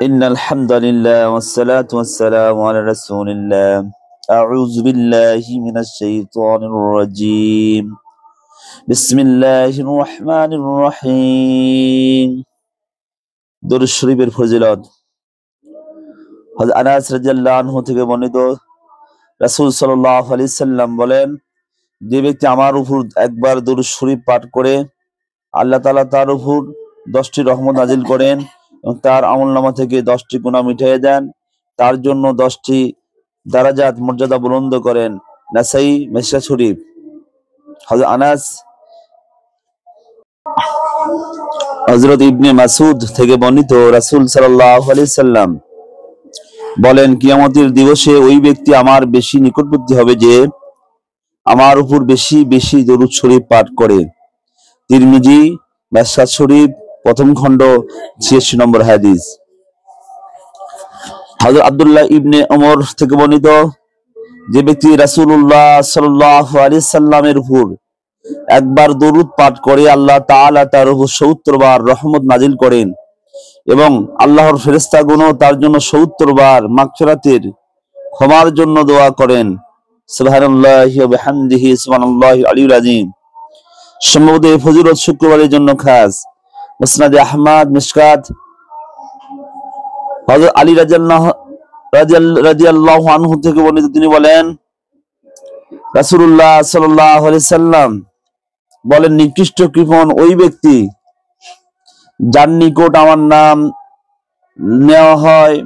إن الحمد لله والصلاة والسلام على رسول الله أعوذ بالله من الشيطان الرجيم بسم الله الرحمن الرحيم দুরূদ শরীফের ফজিলত হযরত আনাস রাদিয়াল্লাহু আনহু থেকে বর্ণিত রাসূল সাল্লাল্লাহু আলাইহি সাল্লাম বলেন, যে ব্যক্তি আমার উপর একবার দুরূদ শরীফ পাঠ করে আল্লাহ তাআলা তার উপর 10টি রহমত নাজিল করেন এবং তার আমলনামা থেকে 10টি গুনাহ মিটিয়ে দেন, তার জন্য 10টি দারাজাত মর্যাদা বুলন্দ করেন। নাসাই মিশকাত শরীফ। হযরত আনাস হযরত ইবনে মাসউদ থেকে বর্ণিত রাসূল সাল্লাল্লাহু আলাইহি সাল্লাম বলেন, কিয়ামতের দিবসে ওই ব্যক্তি আমার বেশি নিকটবর্তী হবে যে আমার উপর বেশি বেশি দরুদ শরীফ পাঠ করে। তিরমিজি মিশকাত শরীফ প্রথম খণ্ড 86 নম্বর হাদিস। হযরত আব্দুল্লাহ ইবনে ওমর থেকে বর্ণিত, যে ব্যক্তি রাসূলুল্লাহ সাল্লাল্লাহু আলাইহি সাল্লামের উপর একবার দরুদ পাঠ করে আল্লাহ তাআলা তার উপর ৭০ বার রহমত নাজিল করেন এবং আল্লাহর ফেরেশতাগণও তার জন্য ৭০ বার মাগফিরাতের ক্ষমার জন্য দোয়া করেন। সুবহানাল্লাহি ওয়া বিহামদিহি সুবহানাল্লাহিল আলিয়্যিল আযীম। সম্ভবত এই ফজিলত শুক্রবারের জন্য খাস। মুসনাদে আহমদ মিশকাত। হযরত আলী রাদিয়াল্লাহু আনহু থেকে বর্ণিত, তিনি বলেন, রাসূলুল্লাহ সাল্লাল্লাহু আলাইহি সাল্লাম বলেন, নিকৃষ্ট কৃপণ ওই ব্যক্তি যার নিকট আমার নাম নেওয়া হয়,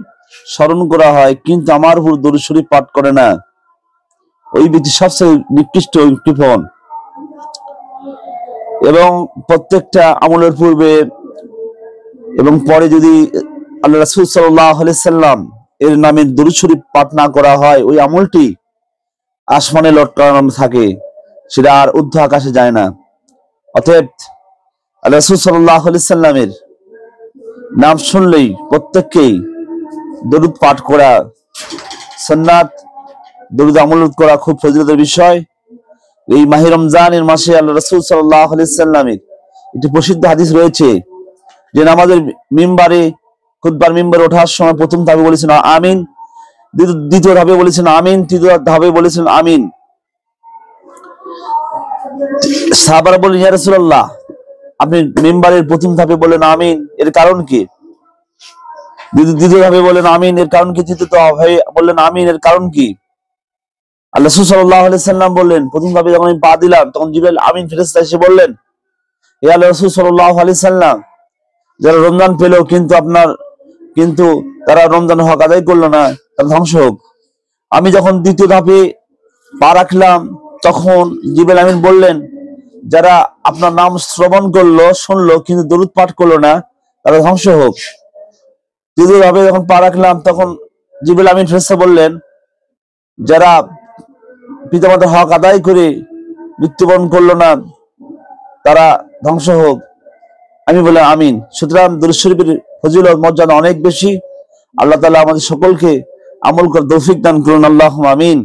স্মরণ করা হয়, কিন্তু আমার উপর দরুদ শরীফ পাঠ করে না। ওই ব্যক্তি সবচেয়ে নিকৃষ্ট কৃপণ। এবং প্রত্যেকটা আমলের পূর্বে এবং পরে যদি আল্লাহ রাসূল সাল্লাল্লাহু আলাইহি সাল্লাম এর নামে দরুদ শরীফ পাঠ না করা হয়, ওই আমলটি আসমানে লটকানো থাকে, সেটা আর ঊর্ধ্ব আকাশে যায় না। অতএব আল্লাহ রাসূল সাল্লাল্লাহু আলাইহি সাল্লামের নাম শুনলেই প্রত্যেককেই দরুদ পাঠ করা সুন্নাত, দরুদ আমল করা খুব ফজিলতের বিষয়। এই মাহে রমজানের মাসে আল্লাহ রাসূল সাল্লাল্লাহু আলাইহি সাল্লামের একটি প্রসিদ্ধ হাদিস রয়েছে যে নামাজের মিম্বারে খুতবার মিম্বারে ওঠার সময় প্রথম ধাপে বলেছেন আমিন, দ্বিতীয় ধাপে বলেছেন আমিন, তৃতীয় ধাপে বলেছেন আমিন। সাহাবারা বললেন, ইয়া রাসূলুল্লাহ, আপনি মিম্বারের প্রথম ধাপে বলেন আমিন, এর কারণ কি? দ্বিতীয় ধাপে বলেন আমিন, এর কারণ কি? তৃতীয় ধাপে বললেন আমিন, এর কারণ কি? আল্লাহ রাসূল সাল্লাল্লাহু আলাইহি সাল্লাম বললেন, প্রথম ধাপে যখন আমি পা দিলাম তখন জিবরাইল আমিন ফেরেশতা এসে বললেন, হে আল্লাহ রাসূল সাল্লাল্লাহু আলাইহি সাল্লাম, যারা রমজান পেল কিন্তু তারা রমজানের হক আদায় করলো না, তারা ধ্বংস হোক। আমি যখন দ্বিতীয় ধাপে পা রাখলাম তখন জিবরাইল আমিন বললেন, যারা আপনার নাম শ্রবণ করলো, শুনলো, কিন্তু দরুদ পাঠ করলো না, তারা ধ্বংস হোক। তৃতীয় ধাপে যখন পা রাখলাম তখন জিবরাইল আমিন ফেরেশতা বললেন, যারা পিতামাতার হক আদায় করে মৃত্যুবরণ করলো না, তারা ধ্বংস হোক। আমি বলে আমিন। সুতরাং দরুদ শরীফের ফজিলত মর্যাদা অনেক বেশি। আল্লাহ তাআলা আমাদের সকলকে আমল করার তৌফিক দান করুন। আল্লাহুম্মা আমিন।